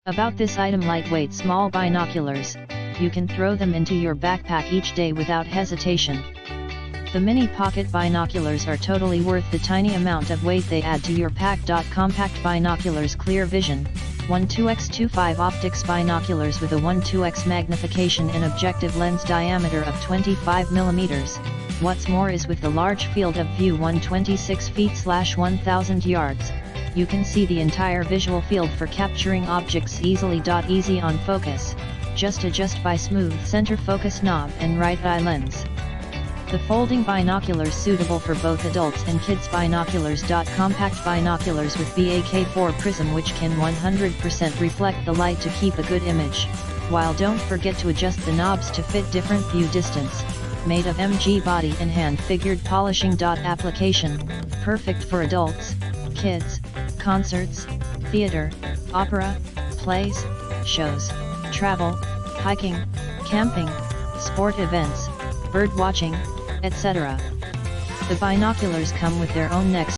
About this item: lightweight small binoculars, you can throw them into your backpack each day without hesitation. The mini pocket binoculars are totally worth the tiny amount of weight they add to your pack. Compact binoculars, clear vision, 12X25 optics binoculars with a 12X magnification and objective lens diameter of 25 mm. What's more is with the large field of view 126 feet/1000 yards, you can see the entire visual field for capturing objects easily. Easy on focus, just adjust by smooth center focus knob and right eye lens. The folding binoculars, suitable for both adults and kids. Binoculars. Compact binoculars with BAK4 prism, which can 100% reflect the light to keep a good image, while don't forget to adjust the knobs to fit different view distance. Made of MG body and hand figured polishing. Application, perfect for adults, kids, concerts, theater, opera, plays, shows, travel, hiking, camping, sport events, bird watching, etc. The binoculars come with their own necks.